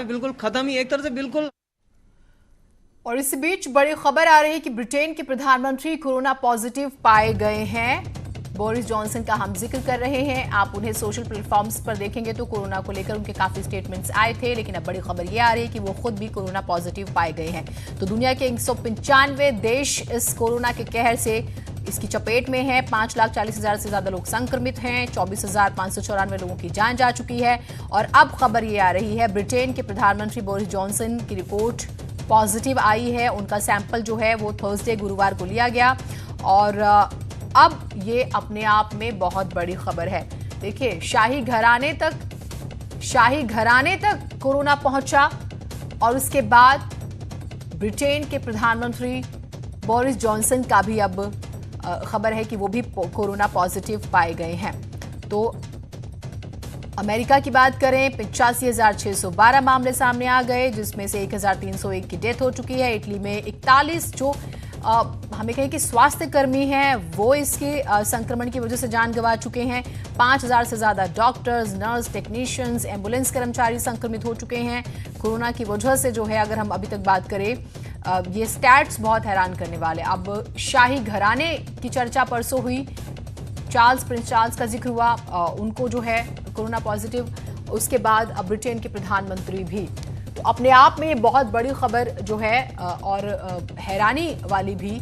बिल्कुल खत्म ही एक तरह से बिल्कुल। और इस बीच बड़ी खबर आ रही है कि ब्रिटेन के प्रधानमंत्री कोरोना पॉजिटिव पाए गए हैं। बोरिस जॉनसन का हम जिक्र कर रहे हैं, आप उन्हें सोशल प्लेटफॉर्म्स पर देखेंगे तो कोरोना को लेकर उनके काफी स्टेटमेंट्स आए थे, लेकिन अब बड़ी खबर यह आ रही है कि वो खुद भी कोरोना पॉजिटिव पाए गए हैं। तो दुनिया के 195 देश इस कोरोना के कहर से इसकी चपेट में है। 5,40,000 से ज्यादा लोग संक्रमित हैं, 24,594 लोगों की जान जा चुकी है। और अब खबर ये आ रही है ब्रिटेन के प्रधानमंत्री बोरिस जॉनसन की रिपोर्ट पॉजिटिव आई है। उनका सैंपल जो है वो थर्सडे गुरुवार को लिया गया और अब ये अपने आप में बहुत बड़ी खबर है। देखिए, शाही घराने तक कोरोना पहुंचा और उसके बाद ब्रिटेन के प्रधानमंत्री बोरिस जॉनसन का भी अब खबर है कि वो भी कोरोना पॉजिटिव पाए गए हैं। तो अमेरिका की बात करें, 85,612 मामले सामने आ गए, जिसमें से 1,301 की डेथ हो चुकी है। इटली में 41 जो हमें कहें कि स्वास्थ्य कर्मी हैं वो इसके संक्रमण की वजह से जान गंवा चुके हैं। 5,000 से ज्यादा डॉक्टर्स, नर्स, टेक्नीशियंस, एम्बुलेंस कर्मचारी संक्रमित हो चुके हैं कोरोना की वजह से। जो है, अगर हम अभी तक बात करें, ये स्टैट्स बहुत हैरान करने वाले। अब शाही घराने की चर्चा परसों हुई, प्रिंस चार्ल्स का जिक्र हुआ, उनको जो है कोरोना पॉजिटिव। उसके बाद अब ब्रिटेन के प्रधानमंत्री भी। तो अपने आप में ये बहुत बड़ी खबर जो है और हैरानी वाली भी।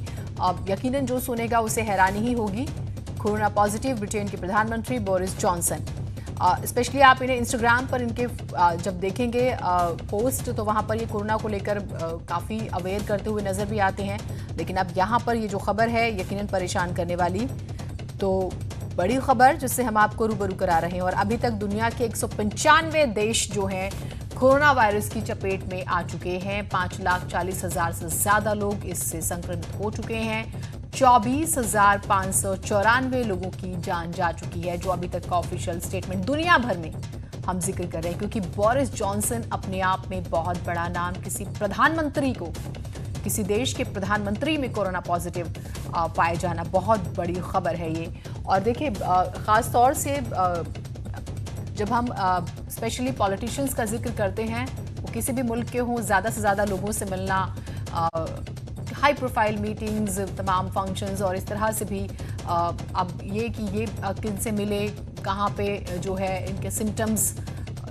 यकीनन जो सुनेगा उसे हैरानी ही होगी। कोरोना पॉजिटिव ब्रिटेन के प्रधानमंत्री बोरिस जॉनसन। स्पेशली आप इन्हें इंस्टाग्राम पर इनके जब देखेंगे पोस्ट, तो वहाँ पर ये कोरोना को लेकर काफ़ी अवेयर करते हुए नज़र भी आते हैं। लेकिन अब यहाँ पर ये जो खबर है यकीनन परेशान करने वाली, तो बड़ी खबर जिससे हम आपको रूबरू करा रहे हैं। और अभी तक दुनिया के 195 देश जो हैं कोरोना वायरस की चपेट में आ चुके हैं। 5,40,000 से ज्यादा लोग इससे संक्रमित हो चुके हैं। 24,594 लोगों की जान जा चुकी है, जो अभी तक का ऑफिशियल स्टेटमेंट दुनिया भर में हम जिक्र कर रहे हैं। क्योंकि बोरिस जॉनसन अपने आप में बहुत बड़ा नाम, किसी देश के प्रधानमंत्री में कोरोना पॉजिटिव पाए जाना बहुत बड़ी खबर है ये। और देखिए, ख़ास तौर से जब हम स्पेशली पॉलिटिशियंस का जिक्र करते हैं, वो किसी भी मुल्क के हों, ज़्यादा से ज़्यादा लोगों से मिलना, हाई प्रोफाइल मीटिंग्स, तमाम फंक्शंस, और इस तरह से भी अब ये कि ये किन से मिले, कहाँ पे जो है इनके सिम्टम्स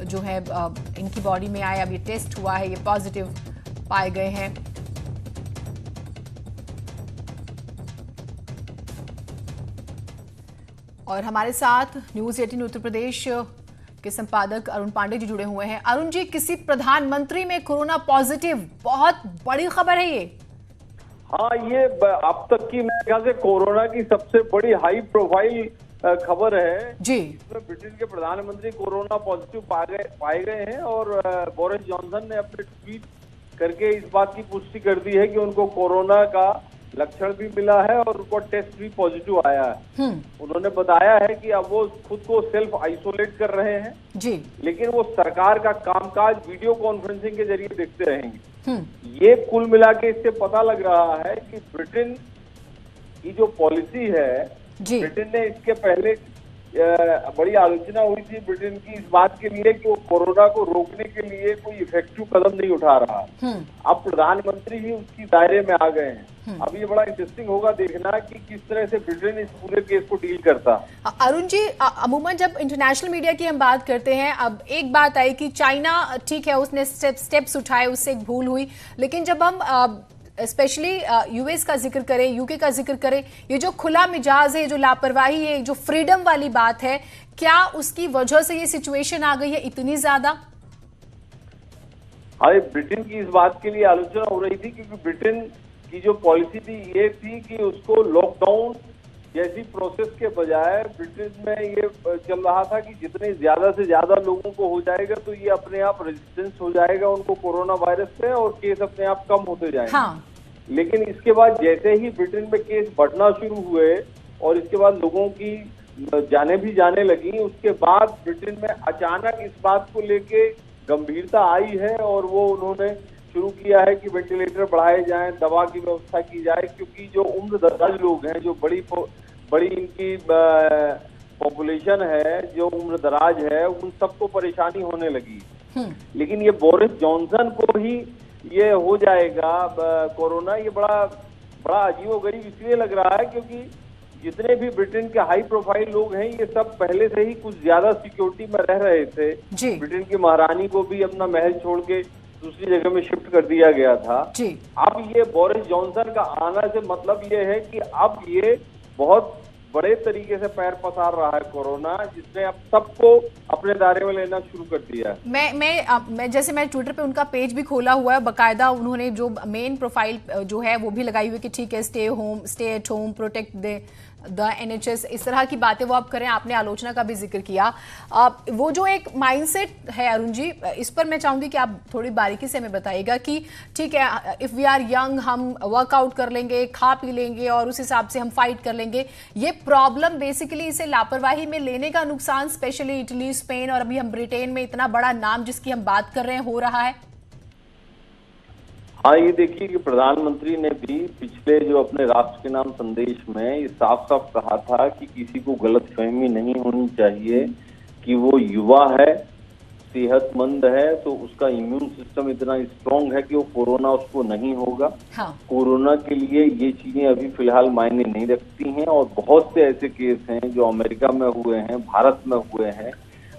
जो है इनकी बॉडी में आए, अब ये टेस्ट हुआ है, ये पॉजिटिव पाए गए हैं। और हमारे साथ न्यूज़ 18 उत्तर प्रदेश के संपादक अरुण पांडे जी जुड़े हुए हैं। अरुण जी, किसी प्रधानमंत्री में कोरोना पॉजिटिव, बहुत बड़ी खबर है ये। हाँ, ये अब तक की मेरे ख्याल से कोरोना की सबसे बड़ी हाई प्रोफाइल खबर है जी। इसमें ब्रिटेन के प्रधानमंत्री कोरोना पॉजिटिव पाए गए हैं और बोरिस जॉनसन ने अपने ट्वीट करके इस बात की पुष्टि कर दी है कि उनको कोरोना का लक्षण भी मिला है और उनको टेस्ट भी पॉजिटिव आया है। उन्होंने बताया है कि अब वो खुद को सेल्फ आइसोलेट कर रहे हैं जी, लेकिन वो सरकार का कामकाज वीडियो कॉन्फ्रेंसिंग के जरिए देखते रहेंगे। ये कुल मिला के इससे पता लग रहा है कि ब्रिटेन की जो पॉलिसी है, ब्रिटेन ने इसके पहले बड़ी आलोचना हुई थी ब्रिटेन की इस बात के लिए कि वो कोरोना को रोकने के लिए कोई इफेक्टिव कदम नहीं उठा रहा। अब प्रधानमंत्री ही उसकी दायरे में आ गए हैं। अब ये बड़ा इंटरेस्टिंग होगा देखना कि किस तरह से ब्रिटेन इस पूरे केस को डील करता। अरुण जी, अमूमन जब इंटरनेशनल मीडिया की हम बात करते हैं, अब एक बात आई कि चाइना, ठीक है, उसने स्टेप्स उठाए, उससे एक भूल हुई, लेकिन जब हम स्पेशली यूएस का जिक्र करें, यूके का जिक्र करें, ये जो खुला मिजाज है, जो लापरवाही है, जो फ्रीडम वाली बात है, क्या उसकी वजह से ये सिचुएशन आ गई है इतनी ज्यादा? अरे, ब्रिटेन की इस बात के लिए आलोचना हो रही थी क्योंकि ब्रिटेन की जो पॉलिसी थी ये थी कि उसको लॉकडाउन जैसी प्रोसेस के बजाय ब्रिटेन में ये चल रहा था कि जितने ज्यादा से ज्यादा लोगों को हो जाएगा तो ये अपने आप रेजिस्टेंस हो जाएगा उनको कोरोना वायरस से और केस अपने आप कम होते जाएंगे। लेकिन इसके बाद जैसे ही ब्रिटेन में केस बढ़ना शुरू हुए और इसके बाद लोगों की जाने भी जाने लगी, उसके बाद ब्रिटेन में अचानक इस बात को लेके गंभीरता आई है और वो उन्होंने शुरू किया है कि वेंटिलेटर बढ़ाए जाएं, दवा की व्यवस्था की जाए, क्योंकि जो उम्र दराज लोग हैं, जो बड़ी इनकी पॉपुलेशन है, जो उम्र दराज है, उन सबको परेशानी होने लगी। लेकिन ये बोरिस जॉनसन को ही ये हो जाएगा कोरोना, ये बड़ा बड़ा अजीबोगरीब इसलिए लग रहा है क्योंकि जितने भी ब्रिटेन के हाई प्रोफाइल लोग हैं ये सब पहले से ही कुछ ज्यादा सिक्योरिटी में रह रहे थे। ब्रिटेन की महारानी को भी अपना महल छोड़ के दूसरी जगह में शिफ्ट कर दिया गया था। अब ये बोरिस जॉनसन का आना से मतलब ये है कि अब ये बहुत बड़े तरीके से पैर पसार रहा है कोरोना, जिसने अब सबको अपने दायरे में लेना शुरू कर दिया है। मैं जैसे मैं ट्विटर पे उनका पेज भी खोला हुआ है, बकायदा उन्होंने जो मेन प्रोफाइल जो है वो भी लगाई हुई कि ठीक है stay at home, protect the NHS, इस तरह की बातें वो आप करें। आपने आलोचना का भी जिक्र किया। वो जो एक माइंडसेट है अरुण जी, इस पर मैं चाहूंगी कि आप थोड़ी बारीकी से हमें बताइएगा कि ठीक है इफ वी आर यंग हम वर्कआउट कर लेंगे, खा पी लेंगे और उस हिसाब से हम फाइट कर लेंगे। ये प्रॉब्लम बेसिकली इसे लापरवाही में लेने का नुकसान स्पेशली इटली, स्पेन और अभी हम ब्रिटेन में इतना बड़ा नाम जिसकी हम बात कर रहे हैं हो रहा है। हाँ, ये देखिए कि प्रधानमंत्री ने भी पिछले जो अपने राष्ट्र के नाम संदेश में ये साफ साफ कहा था कि किसी को गलतफहमी नहीं होनी चाहिए कि वो युवा है, सेहतमंद है, तो उसका इम्यून सिस्टम इतना स्ट्रांग है कि वो कोरोना उसको नहीं होगा। हाँ। कोरोना के लिए ये चीजें अभी फिलहाल मायने नहीं रखती हैं और बहुत से ऐसे केस हैं जो अमेरिका में हुए हैं, भारत में हुए हैं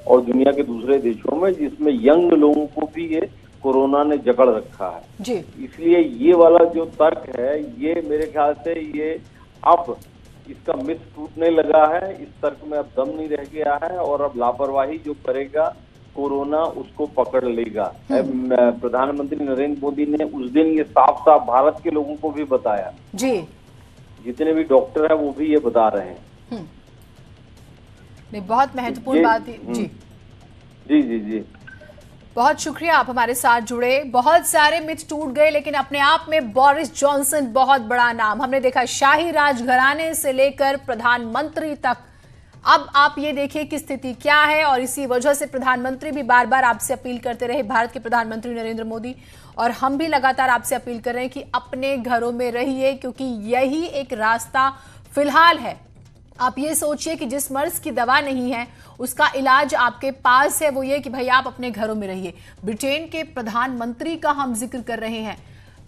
और दुनिया के दूसरे देशों में, जिसमें यंग लोगों को भी ये कोरोना ने जकड़ रखा है जी। इसलिए ये वाला जो तर्क है ये मेरे ख्याल से ये अब इसका मिस टूटने लगा है। इस तर्क में अब दम नहीं रह गया है और अब लापरवाही जो करेगा कोरोना उसको पकड़ लेगा। प्रधानमंत्री नरेंद्र मोदी ने उस दिन ये साफ साफ भारत के लोगों को भी बताया जी, जितने भी डॉक्टर हैं वो भी ये बता रहे हैं। नहीं, बहुत महत्वपूर्ण बात है जी। जी जी जी, बहुत शुक्रिया, आप हमारे साथ जुड़े। बहुत सारे मिथ टूट गए लेकिन अपने आप में बोरिस जॉनसन बहुत बड़ा नाम। हमने देखा शाही राजघराने से लेकर प्रधानमंत्री तक। अब आप ये देखिए कि स्थिति क्या है और इसी वजह से प्रधानमंत्री भी बार बार आपसे अपील करते रहे, भारत के प्रधानमंत्री नरेंद्र मोदी, और हम भी लगातार आपसे अपील कर रहे हैं कि अपने घरों में रहिए क्योंकि यही एक रास्ता फिलहाल है। आप ये सोचिए कि जिस मर्ज की दवा नहीं है उसका इलाज आपके पास है, वो ये कि भाई आप अपने घरों में रहिए। ब्रिटेन के प्रधानमंत्री का हम जिक्र कर रहे हैं,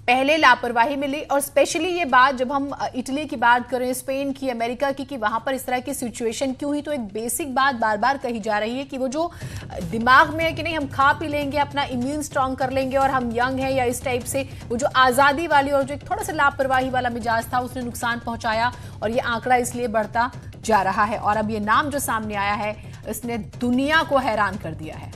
पहले लापरवाही मिली और स्पेशली ये बात जब हम इटली की बात करें, स्पेन की, अमेरिका की, कि वहां पर इस तरह की सिचुएशन क्यों हुई, तो एक बेसिक बात बार बार कही जा रही है कि वो जो दिमाग में है कि नहीं हम खा पी लेंगे, अपना इम्यून स्ट्रांग कर लेंगे और हम यंग हैं या इस टाइप से, वो जो आज़ादी वाली और जो एक थोड़ा सा लापरवाही वाला मिजाज था उसने नुकसान पहुंचाया और ये आंकड़ा इसलिए बढ़ता जा रहा है। और अब ये नाम जो सामने आया है इसने दुनिया को हैरान कर दिया है।